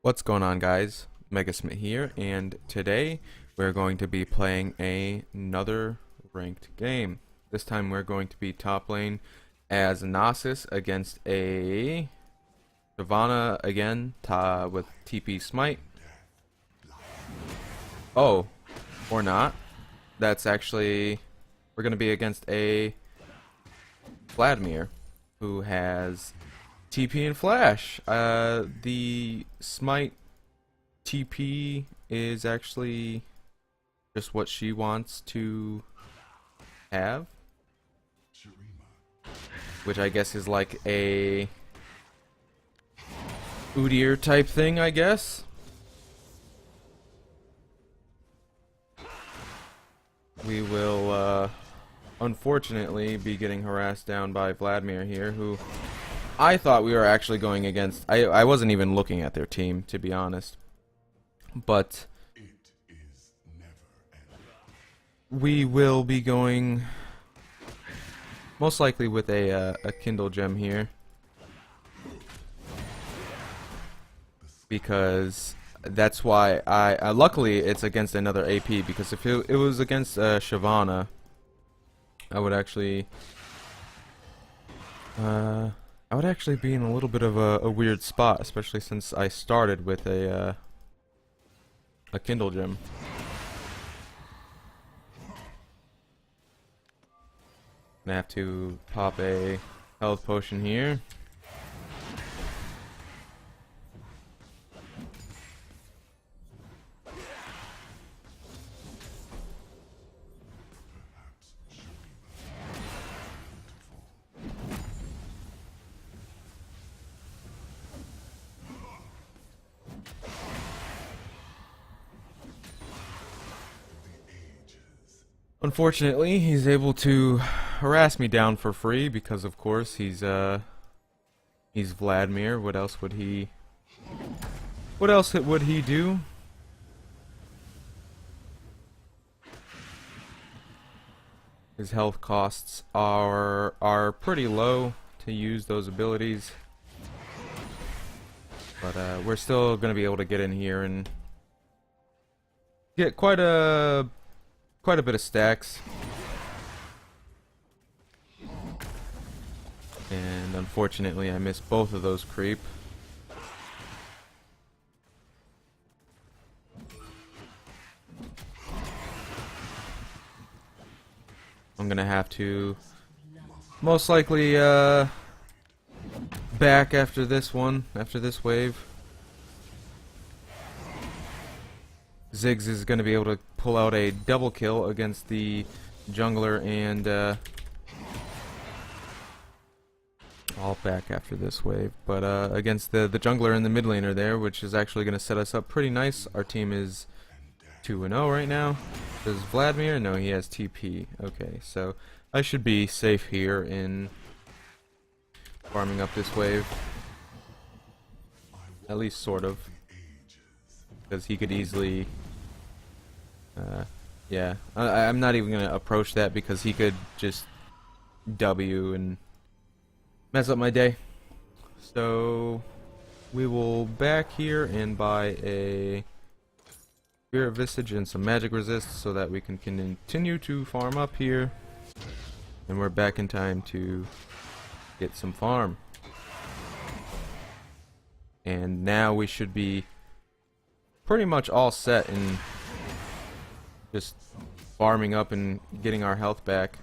What's going on, guys? Megasmit here, and today we're going to be playing another ranked game. This time we're going to be top lane as Nasus against a Shyvana again with TP Smite. Oh, or not. That's actually, we're going to be against a Vladimir who has TP and Flash. The Smite TP is actually just what she wants to have, which I guess is like a Udyr type thing, I guess. We will unfortunately be getting harassed down by Vladimir here, who I thought we were actually going against. I wasn't even looking at their team, to be honest. But we will be going most likely with a Kindle gem here, because that's why luckily it's against another AP, because if it was against Shyvana, I would actually be in a little bit of a weird spot, especially since I started with a Kindle gem. Gonna have to pop a health potion here. Unfortunately, he's able to harass me down for free because, of course, he's Vladimir. What else would he do? His health costs are pretty low to use those abilities, but we're still gonna be able to get in here and get quite a bit of stacks. And unfortunately I missed both of those creep. I'm gonna have to most likely back after this wave. Ziggs is going to be able to pull out a double kill against the jungler, and I'll back after this wave. But against the jungler and the mid laner there, which is actually going to set us up pretty nice. Our team is 2-0 right now. Does Vladimir? No, he has TP. Okay, so I should be safe here in farming up this wave. At least sort of. Because he could easily yeah, I'm not even gonna approach that, because he could just W and mess up my day. So we will back here and buy a Spirit Visage and some magic resist so that we can continue to farm up here, and we're back in time to get some farm. And now we should be pretty much all set in just farming up and getting our health back.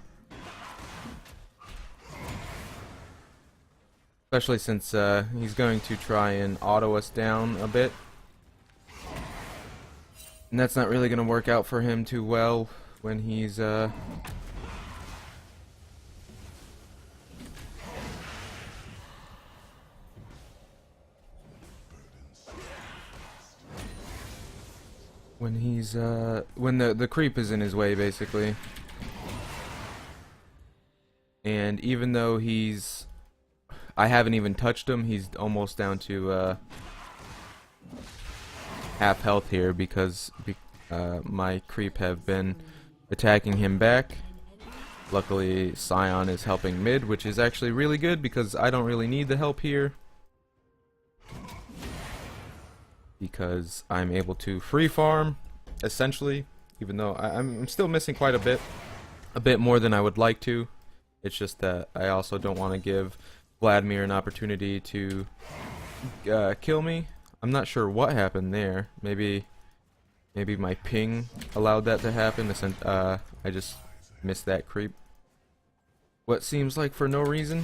Especially since he's going to try and auto us down a bit. And that's not really going to work out for him too well when he's when the creep is in his way, basically. And even though I haven't even touched him, he's almost down to half health here, because my creep have been attacking him back. Luckily Sion is helping mid, which is actually really good because I don't really need the help here. because I'm able to free farm, essentially, even though I'm still missing quite a bit more than I would like to. It's just that I also don't want to give Vladimir an opportunity to kill me. I'm not sure what happened there. Maybe my ping allowed that to happen. I just missed that creep. What seems like for no reason.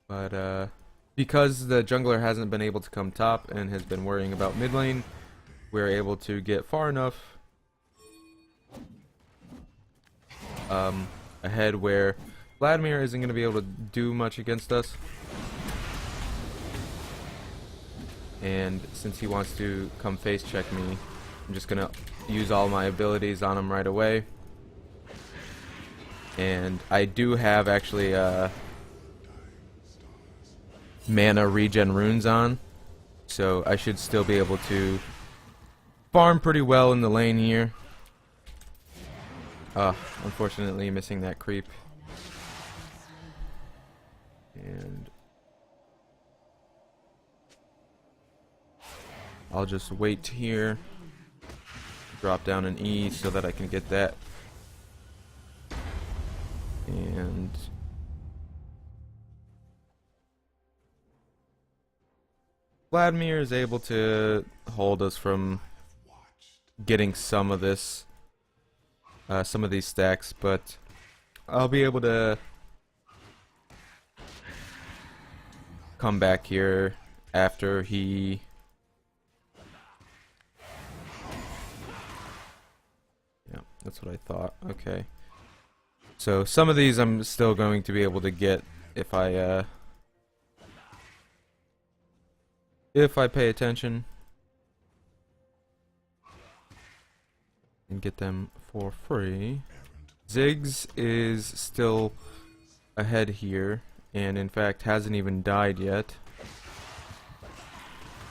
But because the jungler hasn't been able to come top and has been worrying about mid lane, we're able to get far enough ahead where Vladimir isn't going to be able to do much against us. And since he wants to come face check me, I'm just going to use all my abilities on him right away. And I do have actually mana regen runes on, so I should still be able to farm pretty well in the lane here. Unfortunately missing that creep. And I'll just wait here, drop down an E so that I can get that. And Vladimir is able to hold us from getting some of this, some of these stacks, but I'll be able to come back here after he that's what I thought. Okay. So some of these I'm still going to be able to get if I pay attention and get them for free. Ziggs is still ahead here, and in fact hasn't even died yet.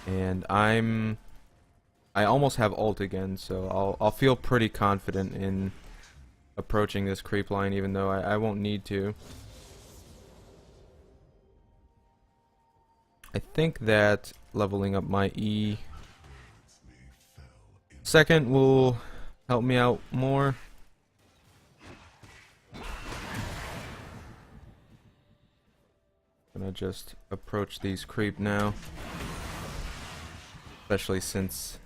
And I almost have ult again, so I'll feel pretty confident in approaching this creep line, even though I won't need to. I think that leveling up my E second will help me out more. Gonna just approach these creep now, especially since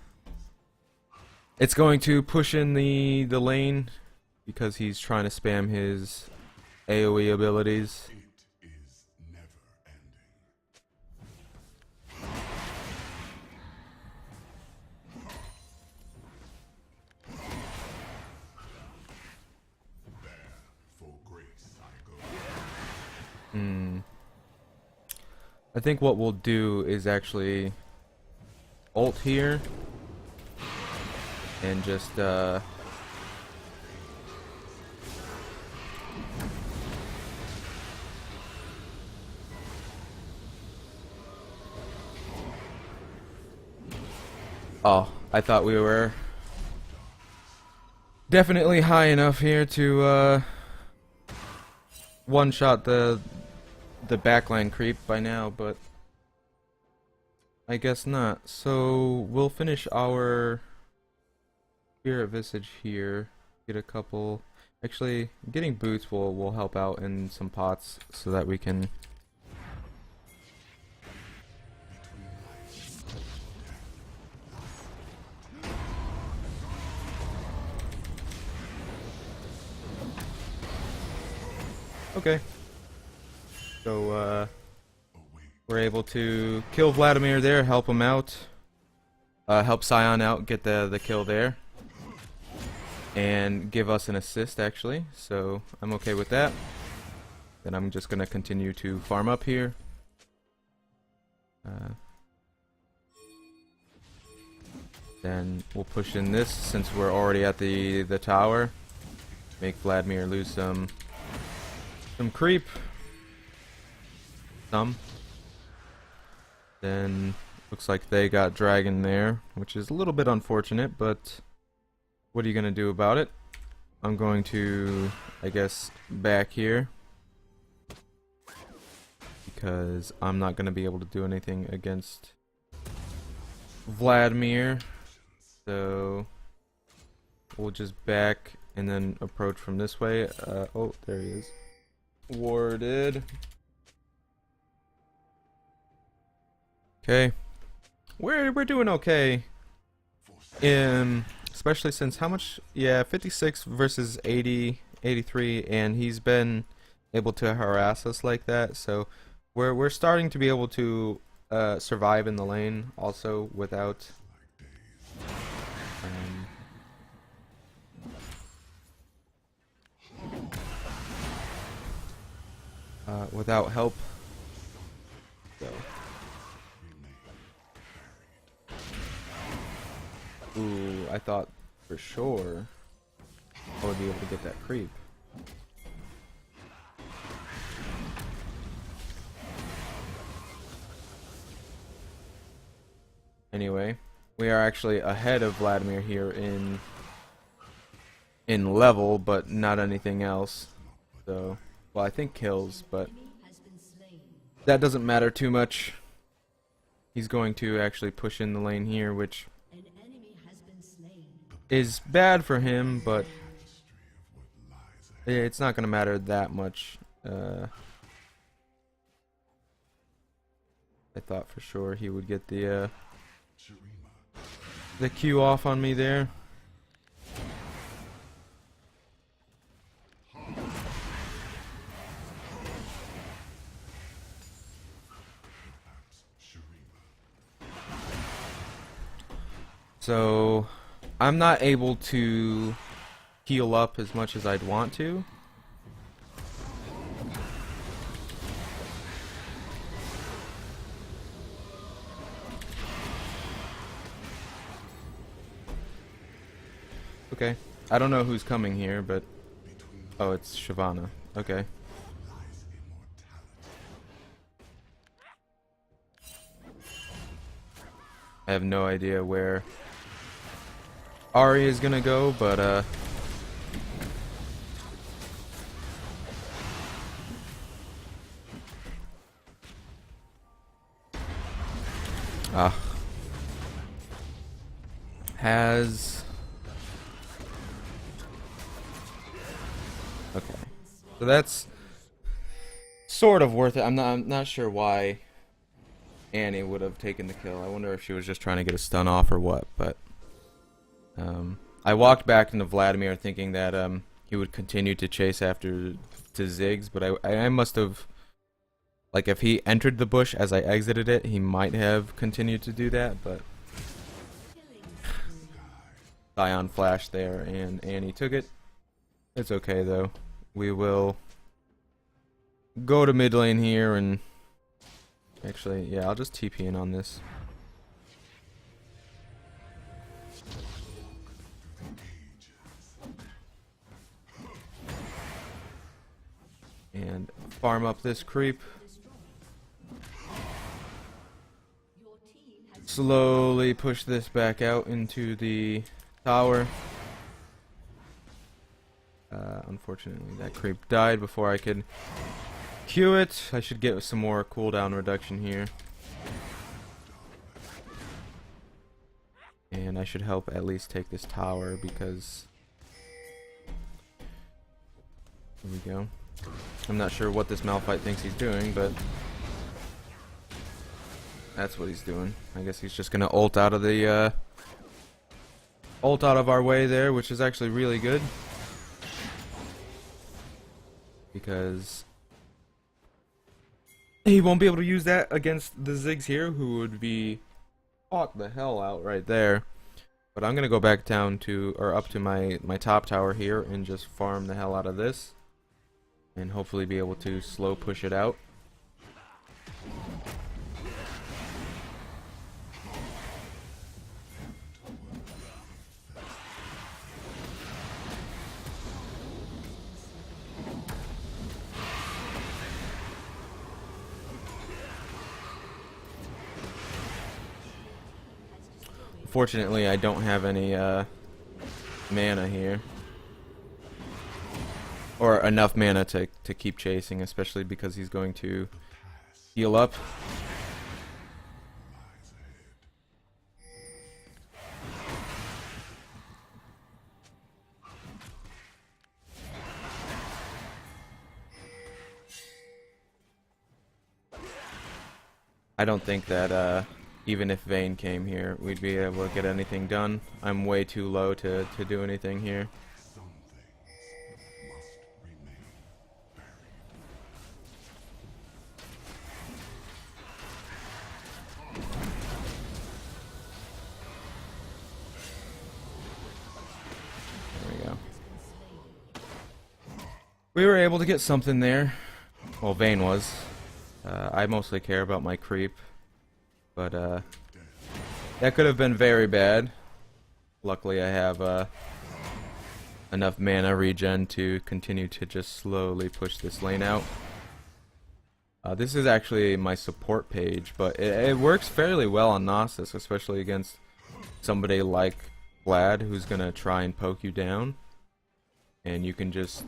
it's going to push in the lane because he's trying to spam his AoE abilities. I think what we'll do is actually ult here and just oh, I thought we were definitely high enough here to one-shot the backline creep by now, but I guess not. So we'll finish our Spirit Visage here. Get a couple. Actually, getting boots will help out in some pots so that we can. Okay. So we're able to kill Vladimir there, help him out, help Sion out, get the kill there, and give us an assist actually. So I'm okay with that. Then I'm just gonna continue to farm up here. Then we'll push in this since we're already at the tower. Make Vladimir lose some creep. Then looks like they got dragon there, which is a little bit unfortunate, but what are you gonna do about it? I'm going to, I guess, back here because I'm not gonna be able to do anything against Vladimir. So we'll just back and then approach from this way. Oh, there he is. Warded. Okay. We're doing okay. Especially since how much? Yeah, 56 versus 80, 83, and he's been able to harass us like that. So we're starting to be able to survive in the lane also without without help. So. Ooh, I thought for sure I would be able to get that creep. Anyway, we are actually ahead of Vladimir here in level, but not anything else. So, well, I think kills, but that doesn't matter too much. He's going to actually push in the lane here, which is bad for him, but it's not going to matter that much. I thought for sure he would get the Q off on me there. So I'm not able to heal up as much as I'd want to. Okay. I don't know who's coming here, but oh, it's Shyvana. Okay. I have no idea where Ari is gonna go, but has okay. So that's sort of worth it. I'm not sure why Annie would have taken the kill. I wonder if she was just trying to get a stun off or what, but I walked back into Vladimir thinking that he would continue to chase after to Ziggs, but I must have, like, if he entered the bush as I exited it, he might have continued to do that, but Scion flashed there and Annie took it. It's okay though. We will go to mid lane here and actually, yeah, I'll just TP in on this. And farm up this creep. Slowly push this back out into the tower. Unfortunately, that creep died before I could Q it. I should get some more cooldown reduction here. And I should help at least take this tower because... Here we go. I'm not sure what this Malphite thinks he's doing, but... That's what he's doing. I guess he's just gonna ult out of the, ult out of our way there, which is actually really good. Because he won't be able to use that against the Ziggs here, who would be caught the hell out right there. But I'm gonna go back down to, or up to my top tower here and just farm the hell out of this. And hopefully be able to slow push it out. Fortunately, I don't have any mana here. Or enough mana to keep chasing, especially because he's going to heal up. I don't think that even if Vayne came here, we'd be able to get anything done. I'm way too low to do anything here. There we go. We were able to get something there. Well, Vayne was. I mostly care about my creep. But, that could have been very bad. Luckily, I have, enough mana regen to continue to just slowly push this lane out. This is actually my support page, but it works fairly well on Nasus, especially against somebody like Vlad, who's gonna try and poke you down. And you can just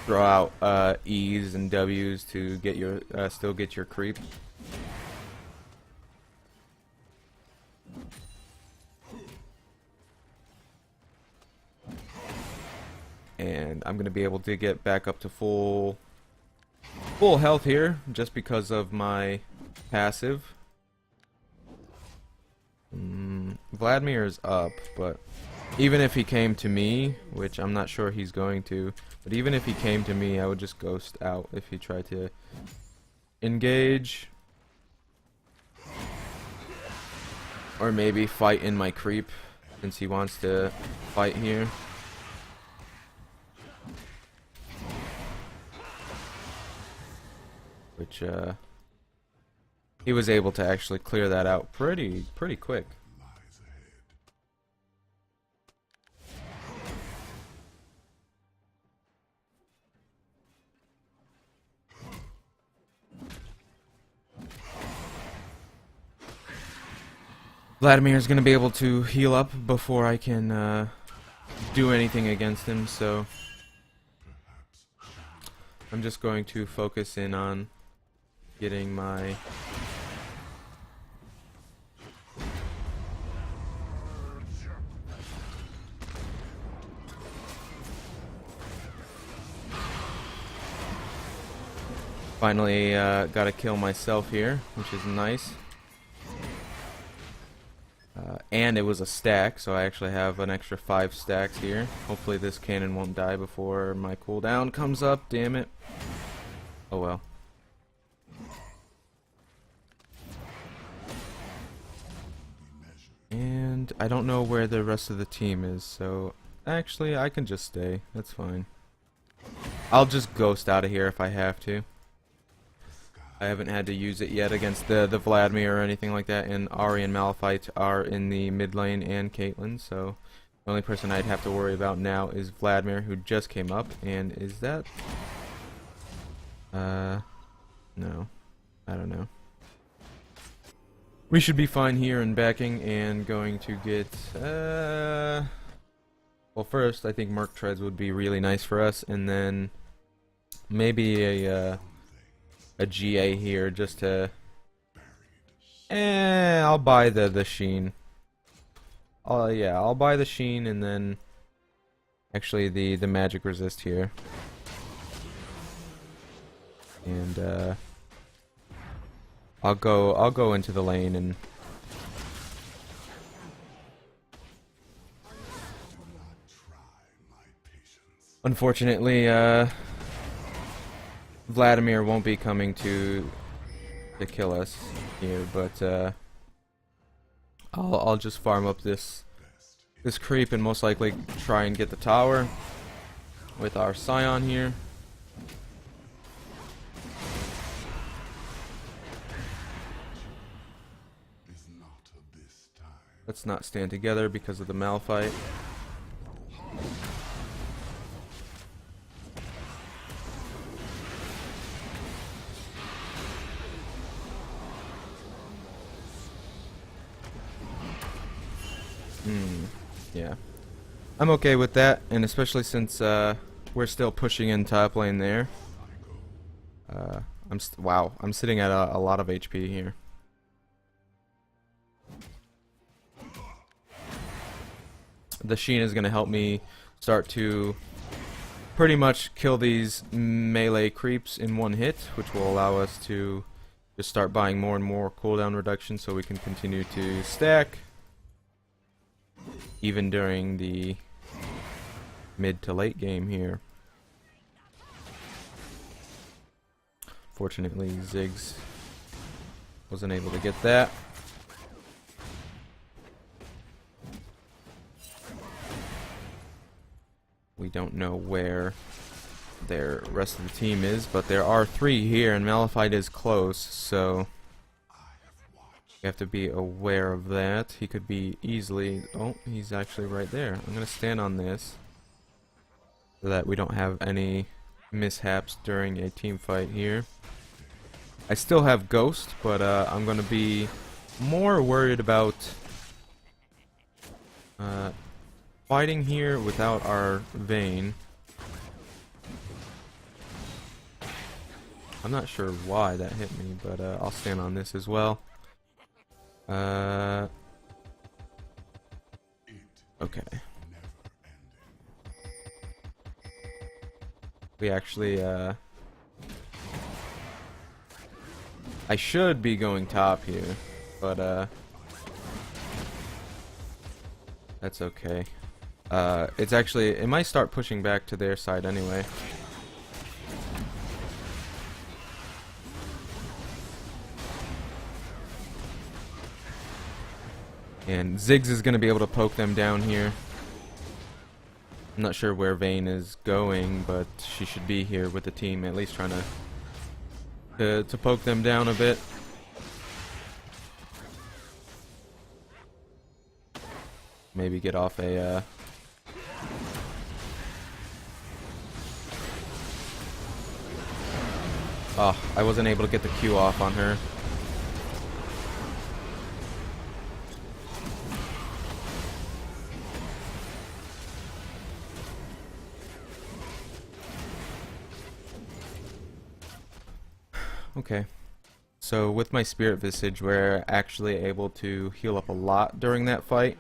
throw out, E's and W's to get your, still get your creep. And I'm gonna be able to get back up to full health here just because of my passive. Vladimir's up, but even if he came to me, which I'm not sure he's going to, but even if he came to me, I would just ghost out if he tried to engage. Or maybe fight in my creep, since he wants to fight here. Which, he was able to actually clear that out pretty quick. Vladimir is going to be able to heal up before I can do anything against him, so I'm just going to focus in on getting my finally got to kill myself here, which is nice. And it was a stack, so I actually have an extra 5 stacks here. Hopefully this cannon won't die before my cooldown comes up, damn it. Oh well. And I don't know where the rest of the team is, so actually I can just stay, that's fine. I'll just ghost out of here if I have to. I haven't had to use it yet against the Vladimir or anything like that, and Ahri and Malphite are in the mid lane and Caitlyn, so the only person I'd have to worry about now is Vladimir, who just came up, and is that... no. I don't know. We should be fine here in backing, and going to get, well, first, I think Merc Treads would be really nice for us, and then maybe a GA here just to... I'll buy the Sheen. Yeah, I'll buy the Sheen and then actually the magic resist here. And I'll go into the lane and unfortunately Vladimir won't be coming to kill us here, but I'll just farm up this creep and most likely try and get the tower with our Scion here. Let's not stand together because of the Malphite. Yeah. I'm okay with that, and especially since we're still pushing in top lane there. Wow, I'm sitting at a lot of HP here. The Sheen is going to help me start to pretty much kill these melee creeps in one hit, which will allow us to just start buying more and more cooldown reduction so we can continue to stack even during the mid to late game here. Fortunately, Ziggs wasn't able to get that. We don't know where their rest of the team is, but there are 3 here, and Malphite is close, so you have to be aware of that. He could be easily... Oh, he's actually right there. I'm going to stand on this so that we don't have any mishaps during a team fight here. I still have Ghost, but I'm going to be more worried about fighting here without our Vayne. I'm not sure why that hit me, but I'll stand on this as well. Okay. We actually, I should be going top here, but that's okay. It's actually, it might start pushing back to their side anyway. And Ziggs is going to be able to poke them down here. I'm not sure where Vayne is going, but she should be here with the team, at least trying to poke them down a bit. Maybe get off a oh, I wasn't able to get the Q off on her. Okay, so with my Spirit Visage, we're actually able to heal up a lot during that fight,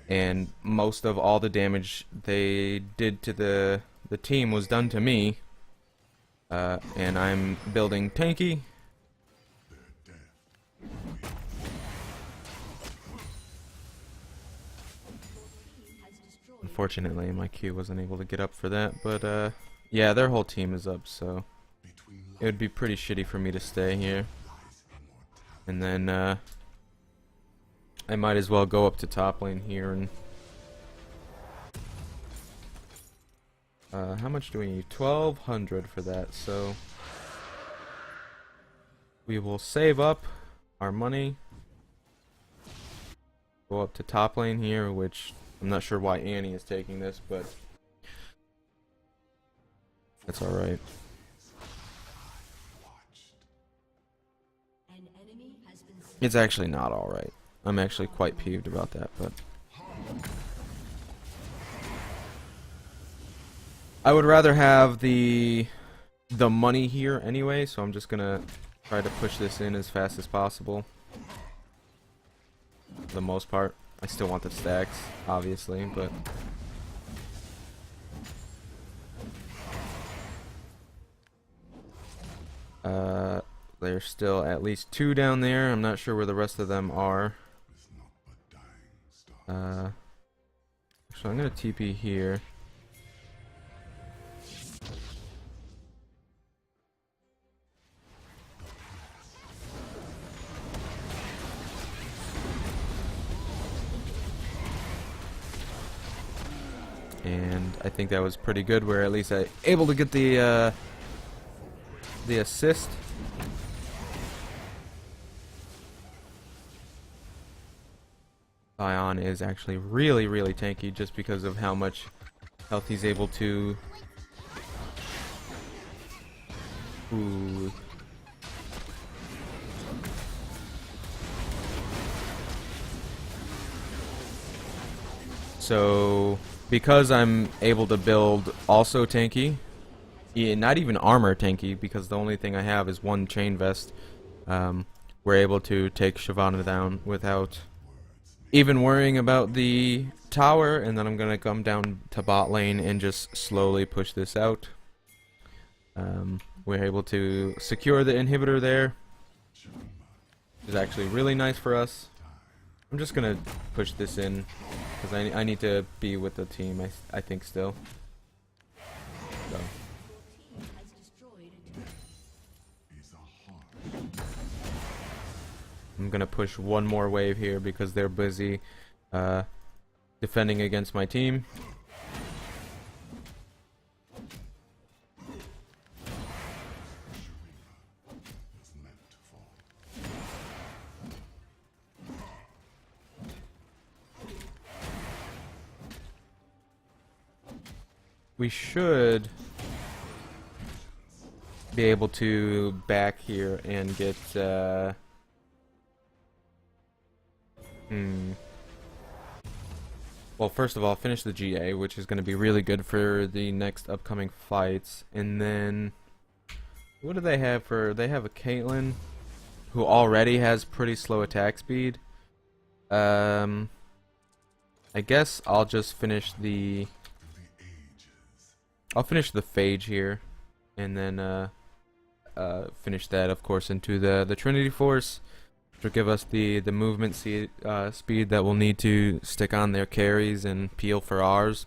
and most of all the damage they did to the team was done to me, and I'm building tanky. Unfortunately, my Q wasn't able to get up for that, but yeah, their whole team is up, so it would be pretty shitty for me to stay here. And then I might as well go up to top lane here and how much do we need? 1200 for that, so we will save up our money, go up to top lane here, which I'm not sure why Annie is taking this, but that's alright. It's actually not alright. I'm actually quite peeved about that, but I would rather have the money here anyway, so I'm just gonna try to push this in as fast as possible. For the most part. I still want the stacks, obviously, but there's still at least 2 down there. I'm not sure where the rest of them are. So I'm gonna TP here. And I think that was pretty good. We're at least able to get the assist. Ion is actually really, really tanky just because of how much health he's able to... Ooh. So, because I'm able to build also tanky, not even armor tanky, because the only thing I have is 1 chain vest, we're able to take Shyvana down without even worrying about the tower, and then I'm gonna come down to bot lane and just slowly push this out. We're able to secure the inhibitor there, Which is actually really nice for us. I'm just gonna push this in because I need to be with the team. I think still. So. I'm gonna push one more wave here because they're busy defending against my team. We should be able to back here and get well, first of all, finish the GA, which is going to be really good for the next upcoming fights. And then what do they have for? They have a Caitlyn who already has pretty slow attack speed. I guess I'll just finish the Phage here, and then finish that, of course, into the Trinity Force, which will give us the movement speed that we'll need to stick on their carries and peel for ours.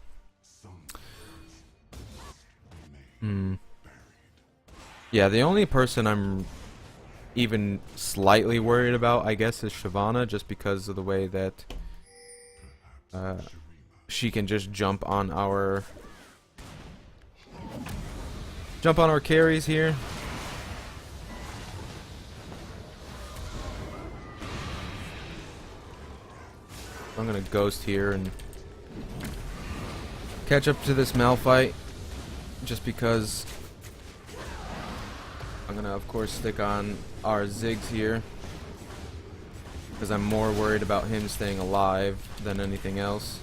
Yeah, the only person I'm even slightly worried about, I guess, is Shyvana, just because of the way that she can just jump on our carries here. I'm gonna ghost here and catch up to this Malphite, just because I'm gonna, of course, stick on our Ziggs here, because I'm more worried about him staying alive than anything else.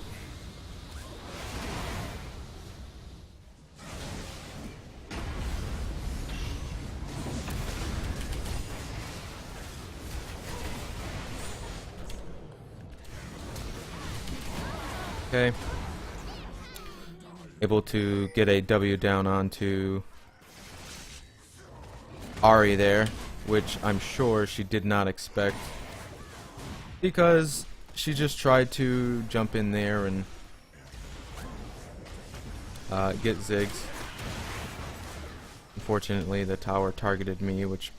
Okay. Able to get a W down onto Ahri there, which I'm sure she did not expect, because she just tried to jump in there and get Ziggs. Unfortunately, the tower targeted me, which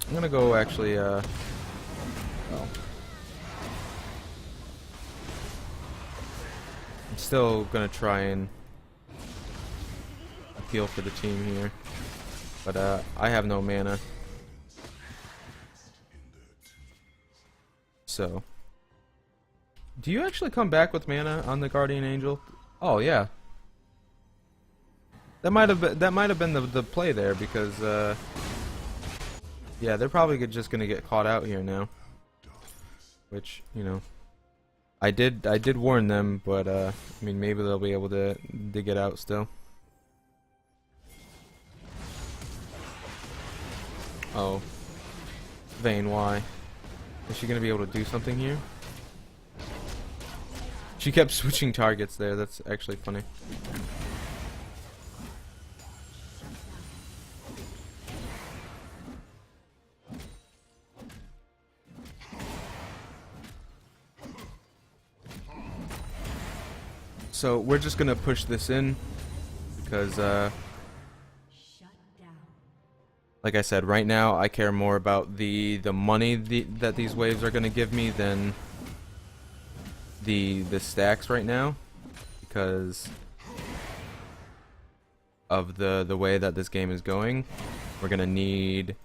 I'm gonna go actually well, I'm still gonna try and appeal for the team here, but I have no mana, so do you actually come back with mana on the Guardian Angel? Oh yeah, that might have been the play there, because yeah, they're probably just gonna get caught out here now, which, you know, I did warn them, but I mean, maybe they'll be able to dig it out still. Oh, Vayne, why? Is she gonna be able to do something here? She kept switching targets there. That's actually funny. So we're just gonna push this in, because like I said, right now I care more about the money that these waves are gonna give me than the stacks right now, because of the way that this game is going. We're gonna need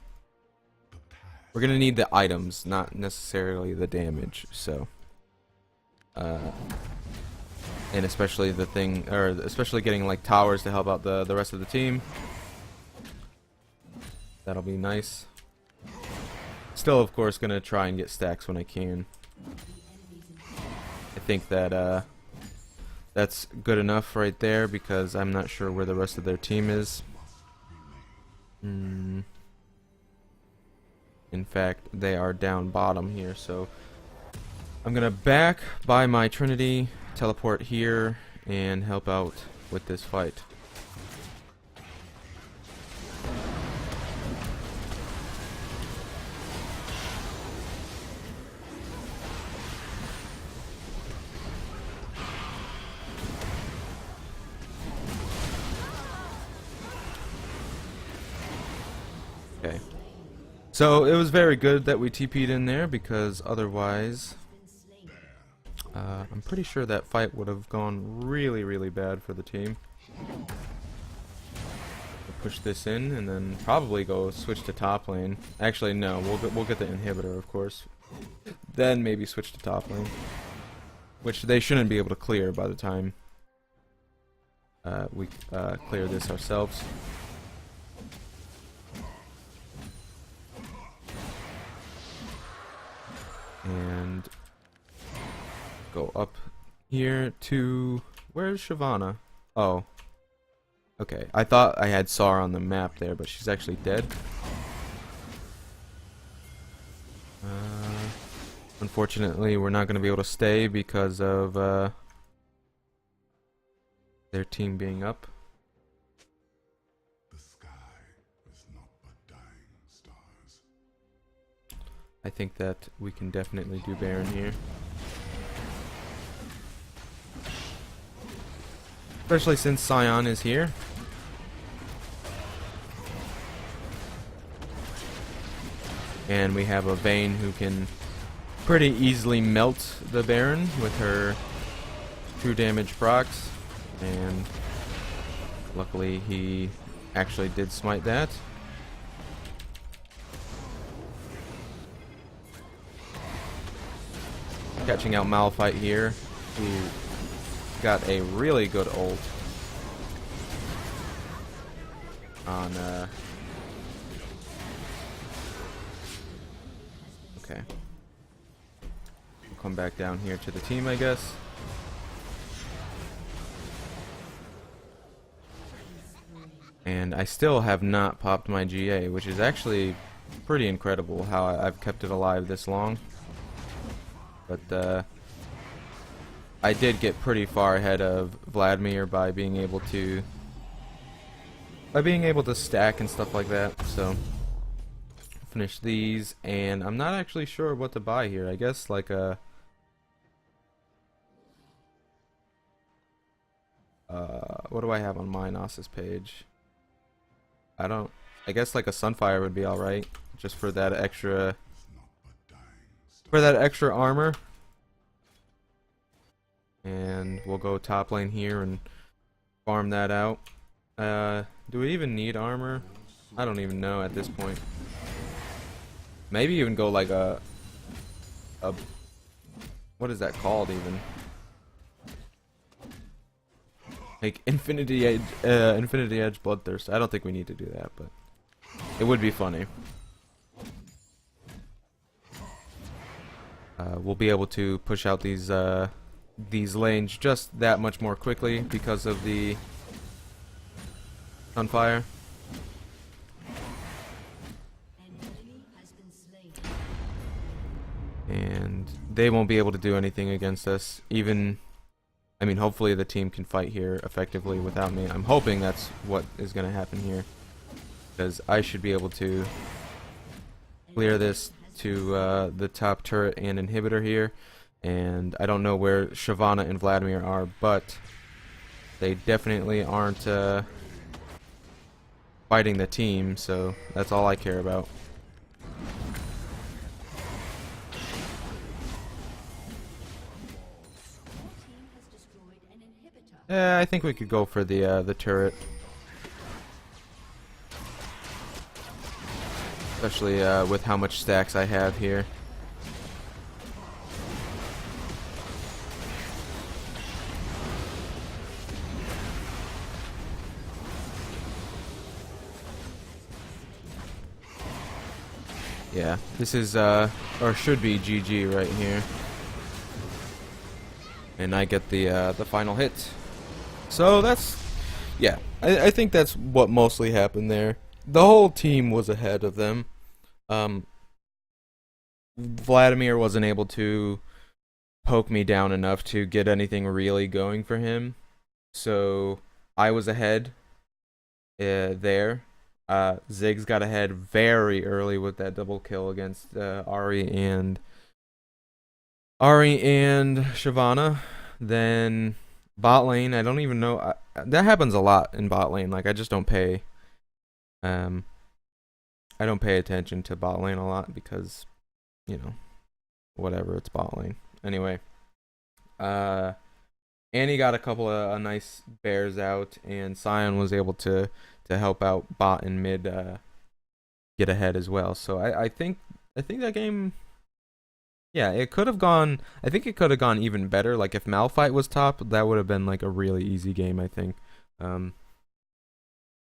the items, not necessarily the damage. So and especially especially getting like towers to help out the rest of the team. That'll be nice. Still, of course, gonna try and get stacks when I can. I think that that's good enough right there, because I'm not sure where the rest of their team is. In fact, they are down bottom here, so I'm gonna back by my Trinity, teleport here, and help out with this fight. So it was very good that we TP'd in there, because otherwise I'm pretty sure that fight would have gone really, really bad for the team. We'll push this in and then probably go switch to top lane. Actually, no, we'll get the inhibitor, of course. Then maybe switch to top lane, which they shouldn't be able to clear by the time we clear this ourselves. And go up here to... Where's Shyvana? Oh. Okay, I thought I had saw her on the map there, but she's actually dead. Unfortunately, we're not going to be able to stay because of their team being up. The sky is not but dying stars. I think that we can definitely do Baron here. Especially since Scion is here. And we have a Vayne who can pretty easily melt the Baron with her 2 damage procs. And luckily he actually did smite that. Catching out Malphite here, who got a really good ult on okay. We'll come back down here to the team, I guess. And I still have not popped my GA, which is actually pretty incredible how I've kept it alive this long. But I did get pretty far ahead of Vladimir by being able to stack and stuff like that. So finish these, and I'm not actually sure what to buy here. I guess like a what do I have on my Nasus page? I guess like a Sunfire would be alright, just for that extra armor. And we'll go top lane here and farm that out. Do we even need armor? I don't even know at this point. Maybe even go like a what is that called even? Like Infinity Edge Bloodthirst. I don't think we need to do that, but it would be funny. We'll be able to push out these lanes just that much more quickly because of the Sunfire. And they won't be able to do anything against us. Even, I mean, hopefully the team can fight here effectively without me. I'm hoping that's what is going to happen here, because I should be able to clear this to the top turret and inhibitor here. And I don't know where Shyvana and Vladimir are, but they definitely aren't fighting the team, so that's all I care about. Yeah, I think we could go for the turret, especially with how much stacks I have here. Yeah, this is or should be GG right here, and I get the final hit. So that's, yeah, I think that's what mostly happened there. The whole team was ahead of them. Vladimir wasn't able to poke me down enough to get anything really going for him, so I was ahead there. Ziggs got ahead very early with that double kill against Ahri and Shyvana. Then bot lane, I don't even know. That happens a lot in bot lane. Like, I just don't pay. I I don't pay attention to bot lane a lot because, you know, whatever, it's bot lane. Anyway, Annie got a couple of nice bears out, and Sion was able to help out bot and mid get ahead as well. So I think that game, yeah, it could have gone. I think it could have gone even better. Like if Malphite was top, that would have been like a really easy game, I think,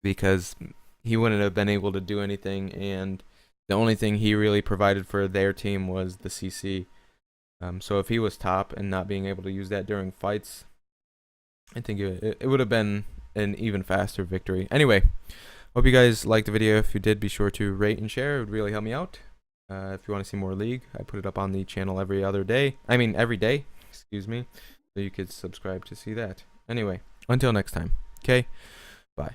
because he wouldn't have been able to do anything, and the only thing he really provided for their team was the CC. So if he was top and not being able to use that during fights, I think it would have been an even faster victory. Anyway, hope you guys liked the video. If you did, be sure to rate and share. It would really help me out. If you want to see more League, I put it up on the channel every day. Excuse me. So you could subscribe to see that. Anyway, until next time. Okay, bye.